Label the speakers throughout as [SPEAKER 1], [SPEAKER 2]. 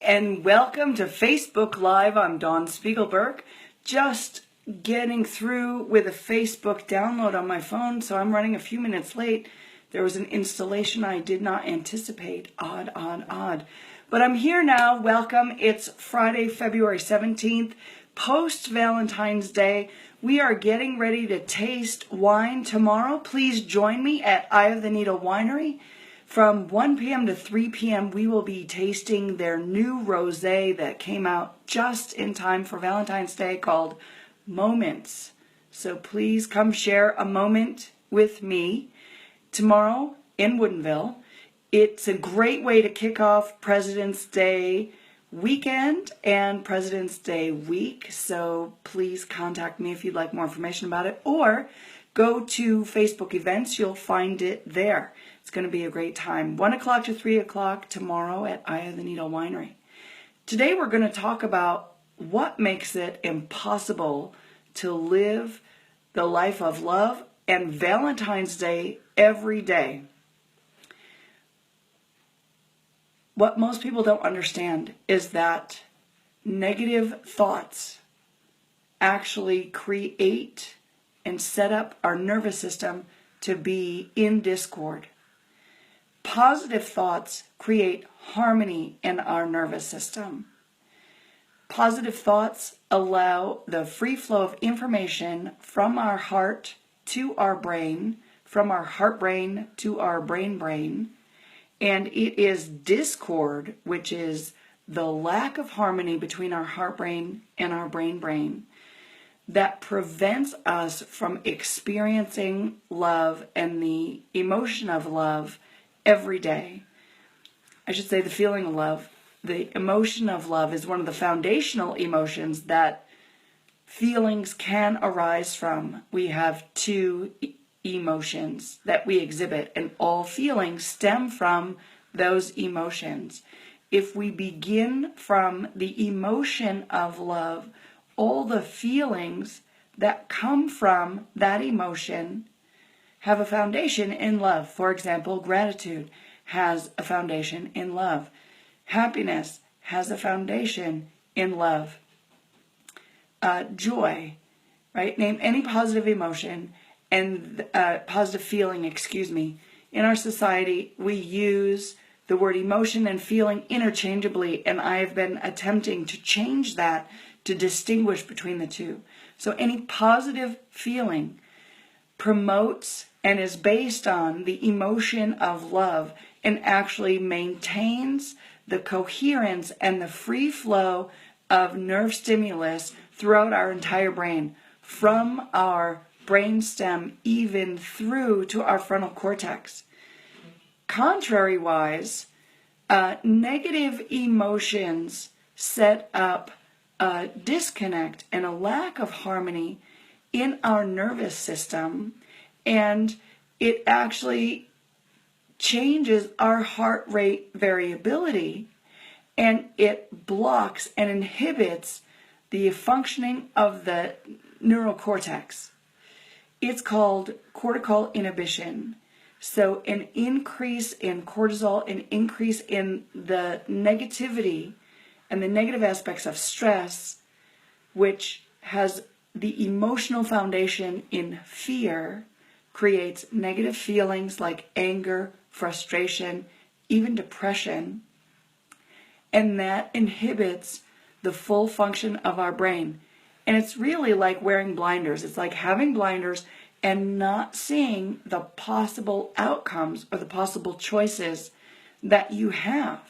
[SPEAKER 1] and welcome to Facebook Live. I'm Dawn Spiegelberg. Just getting through with a Facebook download on my phone, so I'm running a few minutes late. There was an installation I did not anticipate. Odd. But I'm here now. Welcome. It's Friday, February 17th, post-Valentine's Day. We are getting ready to taste wine tomorrow. Please join me at Eye of the Needle Winery. From 1 p.m. to 3 p.m., we will be tasting their new rosé that came out just in time for Valentine's Day called Moments. So please come share a moment with me tomorrow in Woodinville. It's a great way to kick off President's Day weekend and President's Day week. So please contact me if you'd like more information about it, or go to Facebook events. You'll find it there. It's going to be a great time. 1 o'clock to 3 o'clock tomorrow at Eye of the Needle Winery. Today we're going to talk about what makes it impossible to live the life of love and Valentine's Day every day. What most people don't understand is that negative thoughts actually create and set up our nervous system to be in discord. Positive thoughts create harmony in our nervous system. Positive thoughts allow the free flow of information from our heart to our brain, from our heart brain to our brain, and it is discord, which is the lack of harmony between our heart brain and our brain, that prevents us from experiencing love and the emotion of love every day. I should say the feeling of love. The emotion of love is one of the foundational emotions that feelings can arise from. We have two emotions that we exhibit, and all feelings stem from those emotions. If we begin from the emotion of love, all the feelings that come from that emotion have a foundation in love. For example, gratitude has a foundation in love. Happiness has a foundation in love. Joy, right? Name any positive emotion and positive feeling, In our society, we use the word emotion and feeling interchangeably, and I have been attempting to change that to distinguish between the two. So any positive feeling promotes and is based on the emotion of love and actually maintains the coherence and the free flow of nerve stimulus throughout our entire brain, from our brainstem even through to our frontal cortex. Contrary-wise, negative emotions set up a disconnect and a lack of harmony in our nervous system, and it actually changes our heart rate variability, and it blocks and inhibits the functioning of the neural cortex. It's called cortical inhibition. So an increase in cortisol, an increase in the negativity and the negative aspects of stress, which has the emotional foundation in fear, creates negative feelings like anger, frustration, even depression, and that inhibits the full function of our brain. And it's really like wearing blinders. It's like having blinders and not seeing the possible outcomes or the possible choices that you have.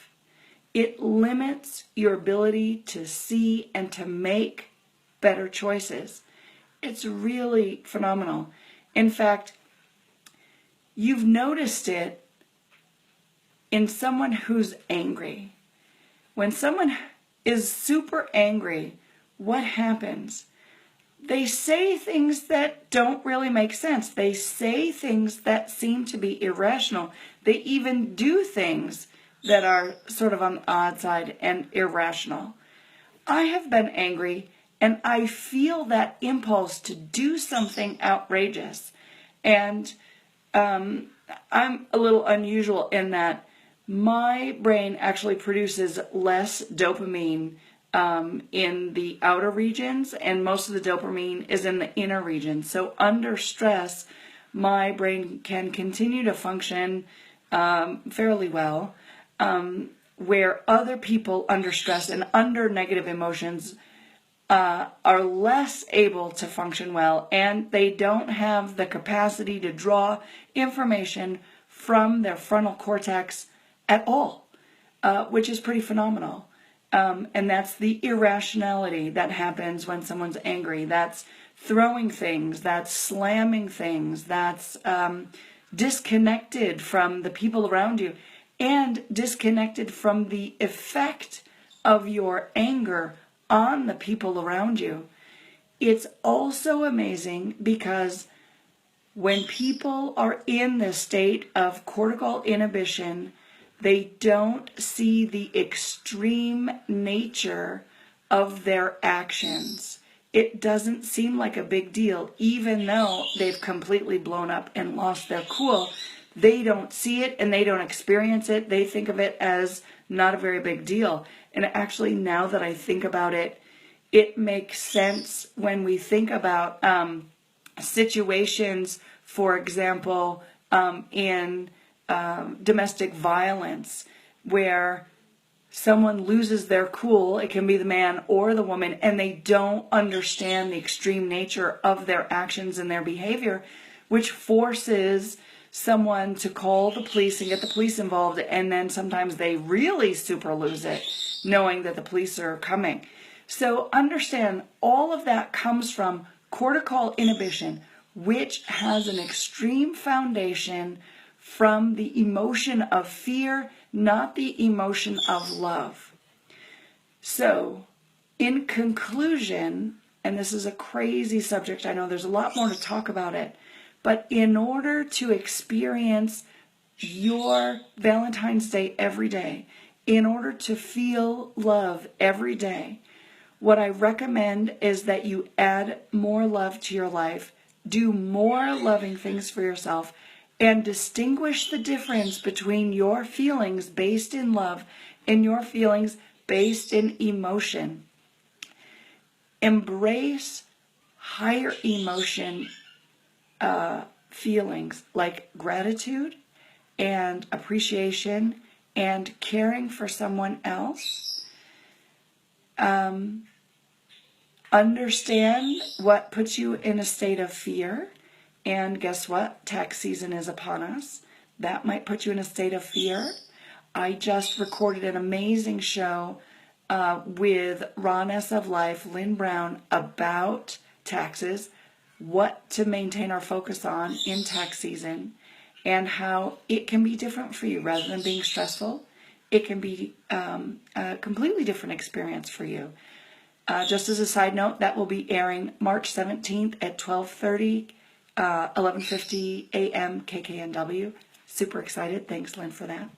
[SPEAKER 1] It limits your ability to see and to make better choices. It's really phenomenal. In fact, you've noticed it in someone who's angry. When someone is super angry, what happens? They say things that don't really make sense. They say things that seem to be irrational. They even do things that are sort of on the odd side and irrational. I have been angry, and I feel that impulse to do something outrageous. And I'm a little unusual in that my brain actually produces less dopamine in the outer regions, and most of the dopamine is in the inner regions. So under stress, my brain can continue to function fairly well, where other people under stress and under negative emotions are less able to function well, and they don't have the capacity to draw information from their frontal cortex at all, which is pretty phenomenal. And that's the irrationality that happens when someone's angry. That's throwing things, that's slamming things, that's disconnected from the people around you, and disconnected from the effect of your anger on the people around you. It's also amazing because when people are in this state of cortical inhibition, they don't see the extreme nature of their actions. It doesn't seem like a big deal, even though they've completely blown up and lost their cool. They don't see it and they don't experience it. They think of it as not a very big deal. And actually, now that I think about it, it makes sense when we think about situations, for example, in domestic violence, where someone loses their cool. It can be the man or the woman, and they don't understand the extreme nature of their actions and their behavior, which forces someone to call the police and get the police involved, and then sometimes they really super lose it, knowing that the police are coming. So understand, all of that comes from cortical inhibition, which has an extreme foundation from the emotion of fear, not the emotion of love. So, in conclusion, and this is a crazy subject, I know there's a lot more to talk about it, but in order to experience your Valentine's Day every day, in order to feel love every day, what I recommend is that you add more love to your life, do more loving things for yourself, and distinguish the difference between your feelings based in love and your feelings based in emotion. Embrace higher emotion feelings like gratitude and appreciation and caring for someone else. Understand what puts you in a state of fear. And guess what? Tax season is upon us. That might put you in a state of fear. I just recorded an amazing show with Rawness of Life, Lynn Brown, about taxes, what to maintain our focus on in tax season, and how it can be different for you. Rather than being stressful, it can be a completely different experience for you. Just as a side note, that will be airing March 17th at 12:30. 11:50 a.m. KKNW. Super excited. Thanks, Lynn, for that.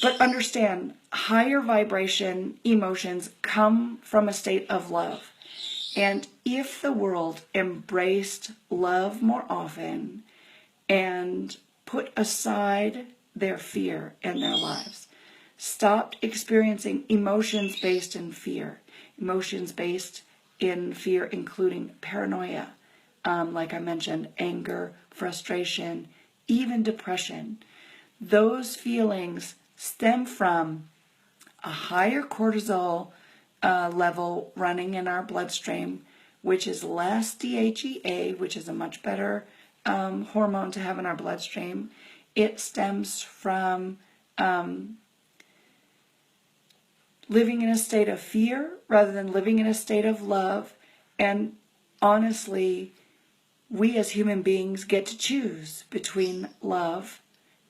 [SPEAKER 1] But understand, higher vibration emotions come from a state of love. And if the world embraced love more often and put aside their fear in their lives, stopped experiencing emotions based in fear, emotions based in fear including paranoia, like I mentioned, anger, frustration, even depression. Those feelings stem from a higher cortisol level running in our bloodstream, which is less DHEA, which is a much better hormone to have in our bloodstream. It stems from living in a state of fear rather than living in a state of love. And honestly, we as human beings get to choose between love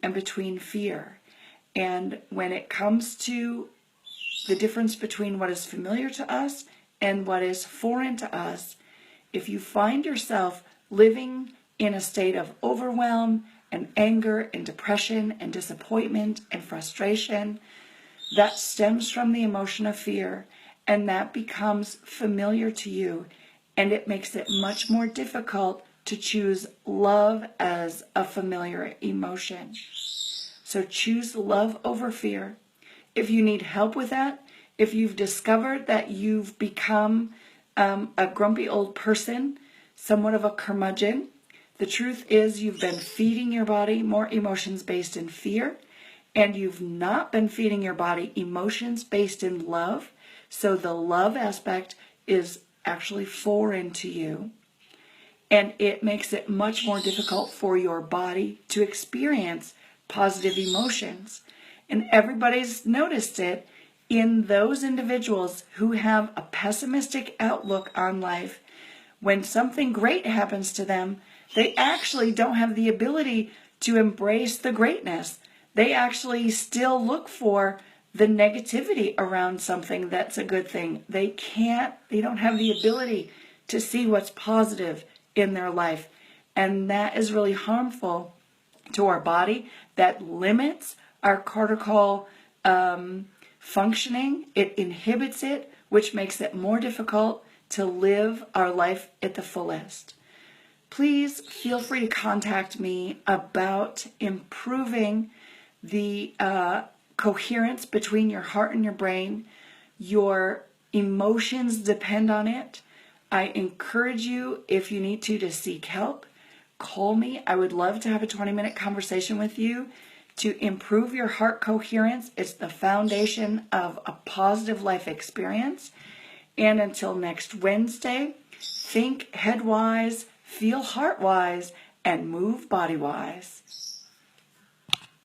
[SPEAKER 1] and between fear. And when it comes to the difference between what is familiar to us and what is foreign to us, if you find yourself living in a state of overwhelm and anger and depression and disappointment and frustration, that stems from the emotion of fear, and that becomes familiar to you, and it makes it much more difficult to choose love as a familiar emotion. So choose love over fear. If you need help with that, if you've discovered that you've become a grumpy old person, somewhat of a curmudgeon, the truth is you've been feeding your body more emotions based in fear, and you've not been feeding your body emotions based in love. So the love aspect is actually foreign to you. And it makes it much more difficult for your body to experience positive emotions. And everybody's noticed it in those individuals who have a pessimistic outlook on life. When something great happens to them, they actually don't have the ability to embrace the greatness. They actually still look for the negativity around something that's a good thing. They don't have the ability to see what's positive in their life. And that is really harmful to our body. That limits our cortical functioning. It inhibits it, which makes it more difficult to live our life at the fullest. Please feel free to contact me about improving the coherence between your heart and your brain. Your emotions depend on it. I encourage you, if you need to seek help. Call me. I would love to have a 20-minute conversation with you to improve your heart coherence. It's the foundation of a positive life experience. And until next Wednesday, think head-wise, feel heart-wise, and move body-wise.